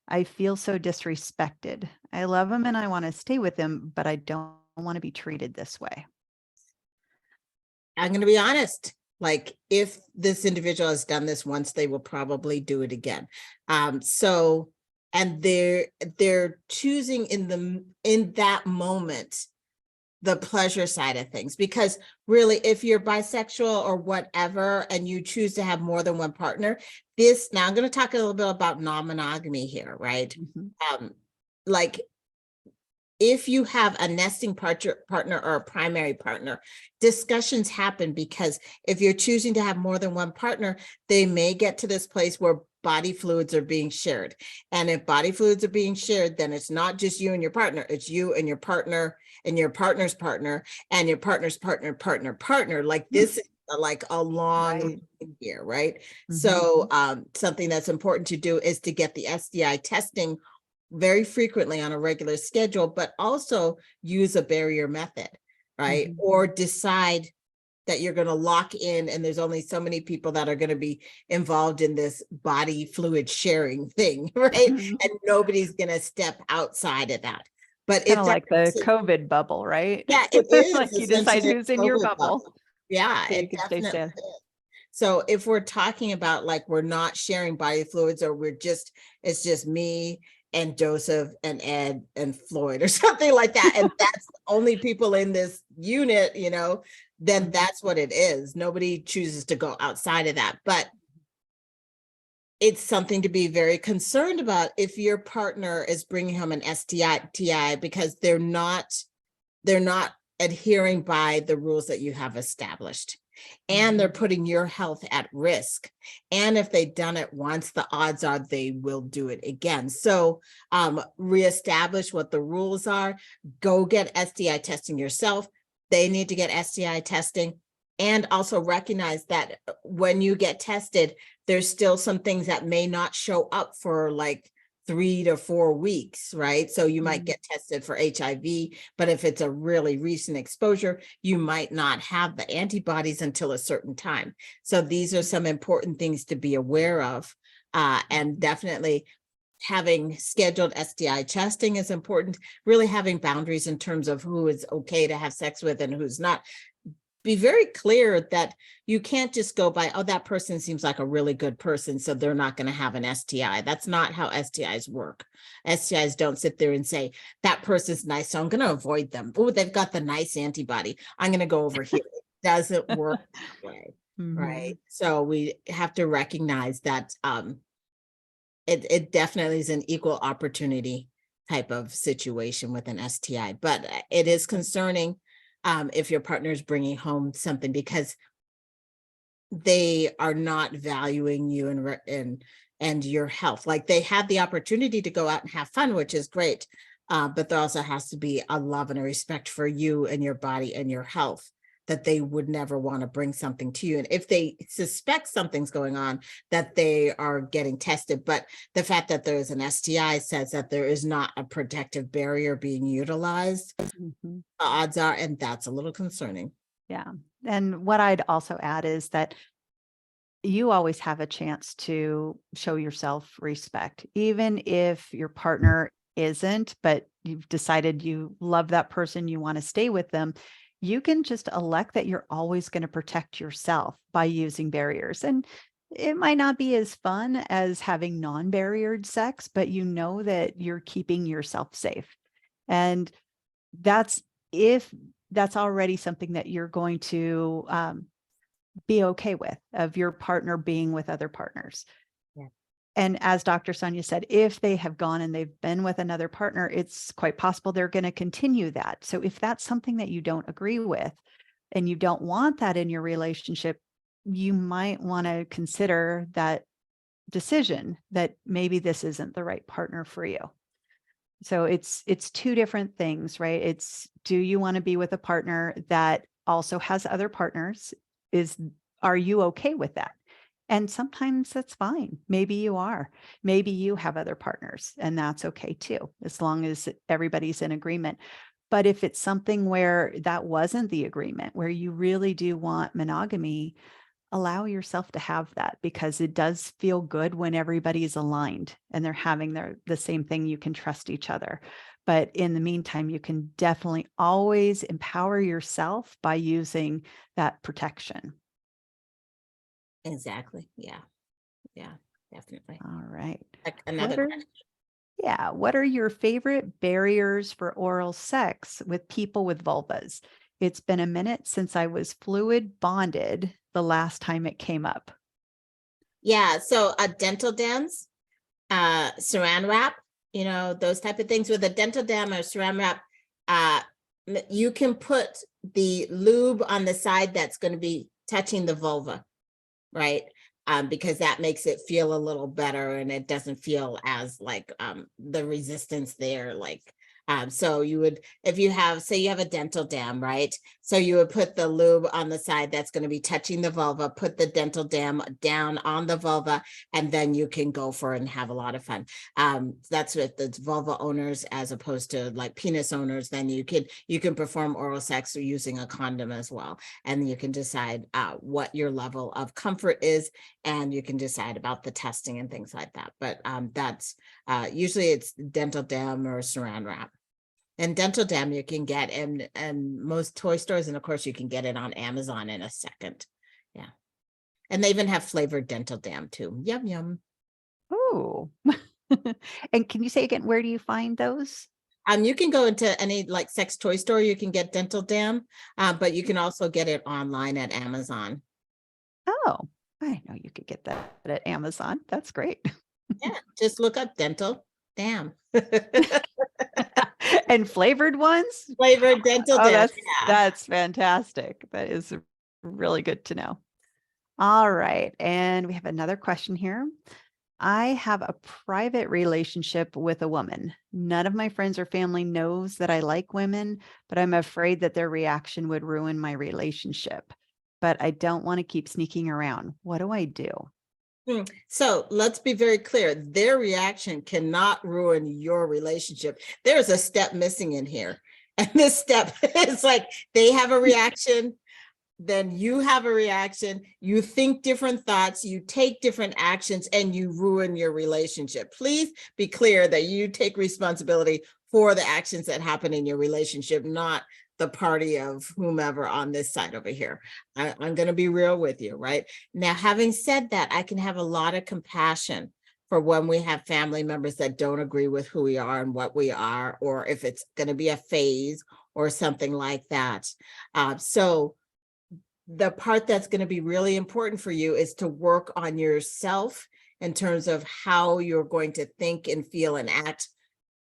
I feel so disrespected. I love him and I want to stay with him, but I don't want to be treated this way. I'm going to be honest. Like, if this individual has done this once, they will probably do it again. And they're choosing in that moment the pleasure side of things, because really, if you're bisexual or whatever, and you choose to have more than one partner, now I'm going to talk a little bit about non-monogamy here, right? Like, if you have a nesting partner or a primary partner, discussions happen, because if you're choosing to have more than one partner, they may get to this place where body fluids are being shared. And if body fluids are being shared, then it's not just you and your partner, it's you and your partner and your partner's partner and your partner's partner. Like, this is like a long here, right? So something that's important to do is to get the STI testing very frequently on a regular schedule, but also use a barrier method, right? Or decide that you're going to lock in, and there's only so many people that are going to be involved in this body fluid sharing thing, right? And nobody's going to step outside of that. But it's kind of like the COVID bubble, right? Yeah, it is. Like, you decide who's in your bubble. Yeah, it definitely is. So if we're talking about, like, we're not sharing body fluids, or it's just me and Joseph and Ed and Floyd or something like that, and that's the only people in this unit, you know, then that's what it is. Nobody chooses to go outside of that. But it's something to be very concerned about if your partner is bringing home an STI, because they're not adhering by the rules that you have established, and they're putting your health at risk. And if they've done it once, the odds are they will do it again. So reestablish what the rules are. Go get STI testing yourself. They need to get STI testing. And also recognize that when you get tested, there's still some things that may not show up for like 3 to 4 weeks, right? So you might get tested for HIV, but if it's a really recent exposure, you might not have the antibodies until a certain time. So these are some important things to be aware of. And definitely having scheduled STI testing is important. Really having boundaries in terms of who is okay to have sex with and who's not. Be very clear that you can't just go by, oh, that person seems like a really good person, so they're not going to have an STI. That's not how STIs work. STIs don't sit there and say, that person's nice, so I'm going to avoid them. Oh, they've got the nice antibody, I'm going to go over here. It doesn't work that way, right? So we have to recognize that it definitely is an equal opportunity type of situation with an STI, but it is concerning if your partner is bringing home something because they are not valuing you and your health. Like they have the opportunity to go out and have fun, which is great. But there also has to be a love and a respect for you and your body and your health, that they would never want to bring something to you. And if they suspect something's going on, that they are getting tested. But the fact that there is an STI says that there is not a protective barrier being utilized. The odds are, and that's a little concerning. Yeah. And what I'd also add is that you always have a chance to show yourself respect, even if your partner isn't, but you've decided you love that person, you want to stay with them. You can just elect that you're always going to protect yourself by using barriers. And it might not be as fun as having non-barriered sex, but you know that you're keeping yourself safe. And that's if that's already something that you're going to be okay with, of your partner being with other partners. Yeah. And as Dr. Sonia said, if they have gone and they've been with another partner, it's quite possible they're going to continue that. So if that's something that you don't agree with and you don't want that in your relationship, you might want to consider that decision that maybe this isn't the right partner for you. So it's two different things, right? It's, do you want to be with a partner that also has other partners? Are you okay with that? And sometimes that's fine. Maybe you are. Maybe you have other partners, and that's okay too, as long as everybody's in agreement. But if it's something where that wasn't the agreement, where you really do want monogamy, allow yourself to have that, because it does feel good when everybody's aligned and they're having the same thing. You can trust each other. But in the meantime, you can definitely always empower yourself by using that protection. Exactly. Yeah. Yeah, definitely. All right. Like another question. Yeah. What are your favorite barriers for oral sex with people with vulvas? It's been a minute since I was fluid bonded the last time it came up. Yeah. So dental dams, saran wrap, you know, those type of things. With a dental dam or saran wrap, you can put the lube on the side that's going to be touching the vulva, right? Because that makes it feel a little better, and it doesn't feel as like the resistance there. Like, so you would, if you have, say you have a dental dam, right? So you would put the lube on the side that's going to be touching the vulva, put the dental dam down on the vulva, and then you can go for it and have a lot of fun. That's with the vulva owners as opposed to like penis owners. Then you can perform oral sex using a condom as well. And you can decide what your level of comfort is, and you can decide about the testing and things like that. But that's usually it's dental dam or saran wrap. And dental dam you can get in most toy stores, and of course you can get it on Amazon in a second. Yeah. And they even have flavored dental dam too. Yum, yum. Oh, And can you say again, where do you find those? You can go into any like sex toy store, you can get Dental Dam, but you can also get it online at Amazon. Oh, I know you could get that at Amazon. That's great. Yeah, just look up Dental Dam. And flavored ones? Flavored Dental Oh, Dam, yeah. that's fantastic. That is really good to know. All right. And we have another question here. I have a private relationship with a woman. None of my friends or family knows that I like women, but I'm afraid that their reaction would ruin my relationship. But I don't want to keep sneaking around. What do I do? So let's be very clear. Their reaction cannot ruin your relationship. There's a step missing in here. And this step is like they have a reaction, then you have a reaction, you think different thoughts, you take different actions, and you ruin your relationship. Please be clear that you take responsibility for the actions that happen in your relationship, not the party of whomever on this side over here. I'm going to be real with you, right? Now, having said that, I can have a lot of compassion for when we have family members that don't agree with who we are and what we are, or if it's going to be a phase or something like that. So the part that's going to be really important for you is to work on yourself in terms of how you're going to think and feel and act.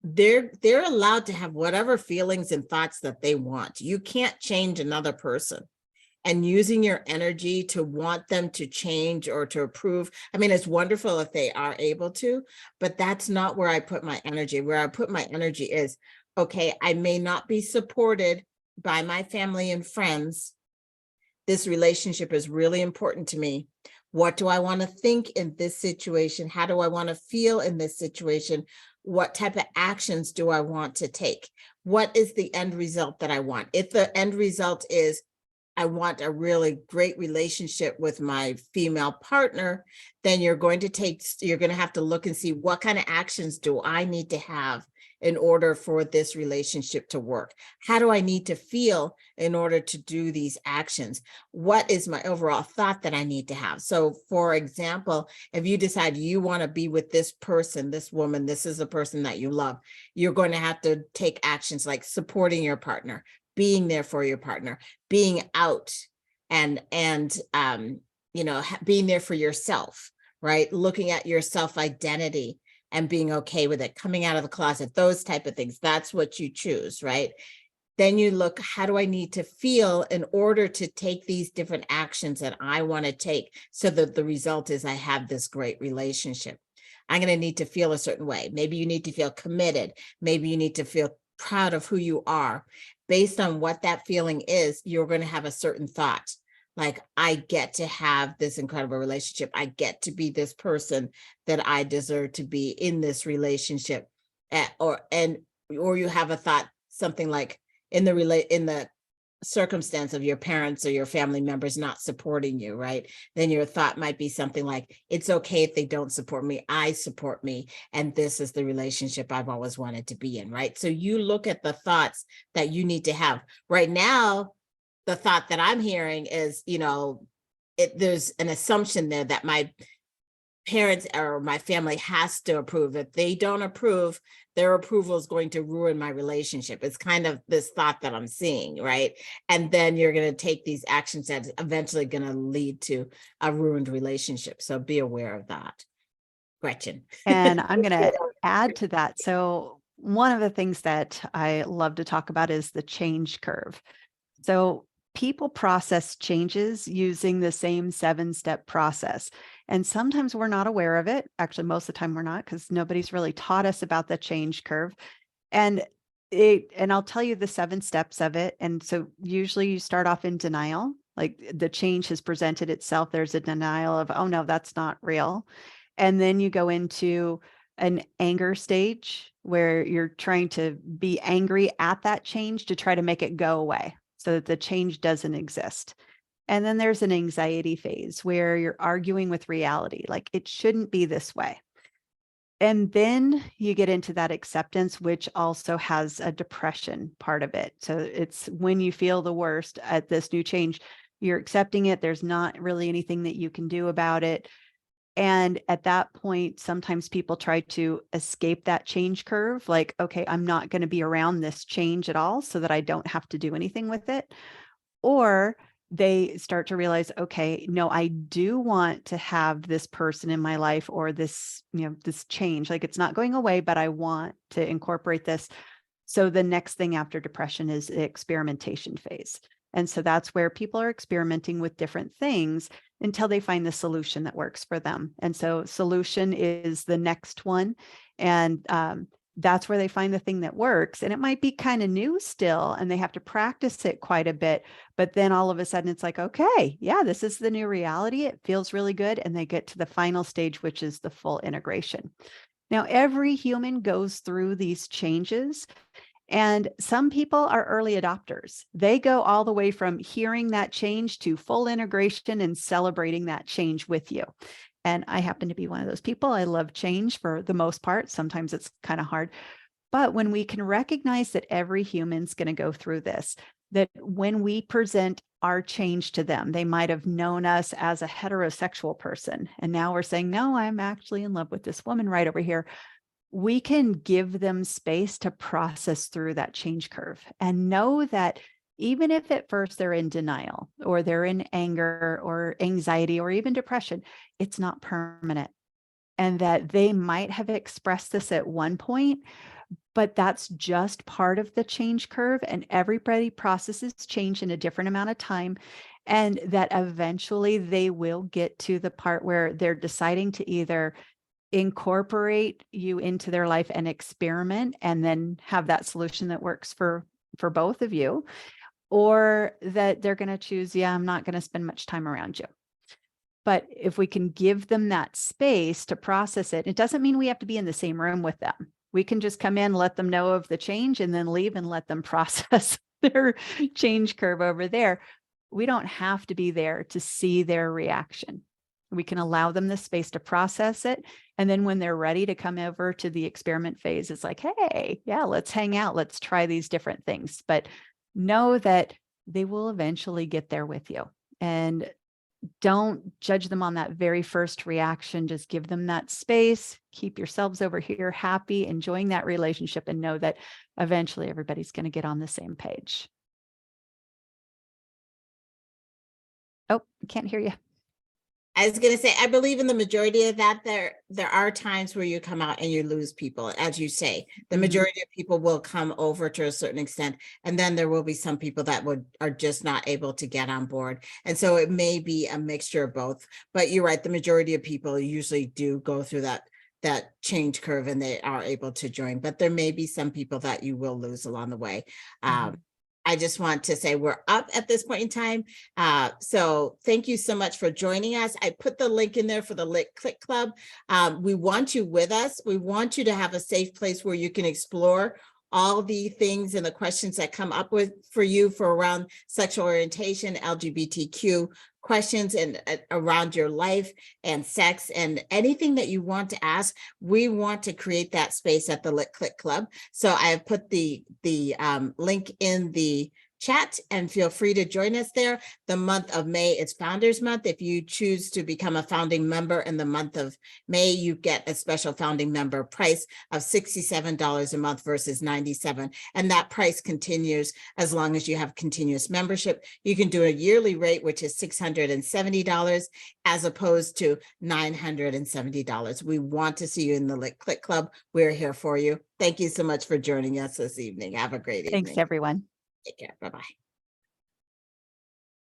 They're allowed to have whatever feelings and thoughts that they want. You can't change another person. And using your energy to want them to change or to approve. I mean, it's wonderful if they are able to, but that's not where I put my energy. Where I put my energy is, okay, I may not be supported by my family and friends. This relationship is really important to me. What do I want to think in this situation? How do I want to feel in this situation? What type of actions do I want to take? What is the end result that I want? If the end result is I want a really great relationship with my female partner, then you're going to have to look and see what kind of actions do I need to have in order for this relationship to work? How do I need to feel in order to do these actions? What is my overall thought that I need to have? So for example, if you decide you want to be with this person, this woman, this is a person that you love, you're going to have to take actions like supporting your partner, being there for your partner, being out and being there for yourself, right? Looking at your self-identity and being okay with it, coming out of the closet, those type of things. That's what you choose, right? Then you look, how do I need to feel in order to take these different actions that I want to take so that the result is I have this great relationship? I'm going to need to feel a certain way. Maybe you need to feel committed. Maybe you need to feel proud of who you are. Based on what that feeling is, you're going to have a certain thought. Like, I get to have this incredible relationship. I get to be this person that I deserve to be in this relationship. Or you have a thought, something like in the circumstance of your parents or your family members not supporting you, right? Then your thought might be something like, it's okay if they don't support me, I support me, and this is the relationship I've always wanted to be in, right? So you look at the thoughts that you need to have. Right now, the thought that I'm hearing is, there's an assumption there that my parents or my family has to approve. If they don't approve, their approval is going to ruin my relationship. It's kind of this thought that I'm seeing, right? And then you're going to take these actions that's eventually going to lead to a ruined relationship. So be aware of that. Gretchen. And I'm going to add to that. So one of the things that I love to talk about is the change curve. So people process changes using the same 7-step process. And sometimes we're not aware of it. Actually, most of the time we're not, because nobody's really taught us about the change curve. And I'll tell you the 7 steps of it. And so usually you start off in denial, like the change has presented itself. There's a denial of, oh no, that's not real. And then you go into an anger stage where you're trying to be angry at that change to try to make it go away so that the change doesn't exist. And then there's an anxiety phase where you're arguing with reality, like it shouldn't be this way. And then you get into that acceptance, which also has a depression part of it. So it's when you feel the worst at this new change, you're accepting it. There's not really anything that you can do about it. And at that point, sometimes people try to escape that change curve, like, okay, I'm not going to be around this change at all so that I don't have to do anything with it. Or they start to realize, okay, no, I do want to have this person in my life, or this, this change, like it's not going away, but I want to incorporate this. So the next thing after depression is the experimentation phase. And so that's where people are experimenting with different things until they find the solution that works for them. And so solution is the next one. And that's where they find the thing that works. And it might be kind of new still, and they have to practice it quite a bit. But then all of a sudden it's like, okay, yeah, this is the new reality. It feels really good. And they get to the final stage, which is the full integration. Now, every human goes through these changes. And some people are early adopters. They go all the way from hearing that change to full integration and celebrating that change with you. And I happen to be one of those people. I love change for the most part. Sometimes it's kind of hard. But when we can recognize that every human's going to go through this, that when we present our change to them, they might have known us as a heterosexual person. And now we're saying, no, I'm actually in love with this woman right over here. We can give them space to process through that change curve and know that even if at first they're in denial, or they're in anger or anxiety or even depression, it's not permanent. And that they might have expressed this at one point, but that's just part of the change curve. And everybody processes change in a different amount of time. And that eventually they will get to the part where they're deciding to either incorporate you into their life and experiment, and then have that solution that works for both of you, or that they're going to choose, yeah, I'm not going to spend much time around you. But if we can give them that space to process it, it doesn't mean we have to be in the same room with them. We can just come in, let them know of the change, and then leave and let them process their change curve over there. We don't have to be there to see their reaction. We can allow them the space to process it. And then when they're ready to come over to the experiment phase, it's like, hey, yeah, let's hang out. Let's try these different things. But know that they will eventually get there with you. And don't judge them on that very first reaction. Just give them that space. Keep yourselves over here happy, enjoying that relationship, and know that eventually everybody's going to get on the same page. Oh, I can't hear you. I was going to say, I believe in the majority of that. There are times where you come out and you lose people. As you say, the majority of people will come over to a certain extent, and then there will be some people that are just not able to get on board. And so it may be a mixture of both. But you're right, the majority of people usually do go through that change curve, and they are able to join. But there may be some people that you will lose along the way. I just want to say we're up at this point in time. So thank you so much for joining us. I put the link in there for the Lit Clit Club. We want you with us. We want you to have a safe place where you can explore all the things and the questions that come up for you for around sexual orientation, LGBTQ questions, and around your life and sex, and anything that you want to ask. We want to create that space at the Lit Clit Club. So I have put the link in the chat, and feel free to join us there. The month of May is Founders Month. If you choose to become a founding member in the month of May, you get a special founding member price of $67 a month versus $97. And that price continues as long as you have continuous membership. You can do a yearly rate, which is $670 as opposed to $970. We want to see you in the Lit Clit Club. We're here for you. Thank you so much for joining us this evening. Have a great evening. Thanks, everyone. Take care. Bye-bye.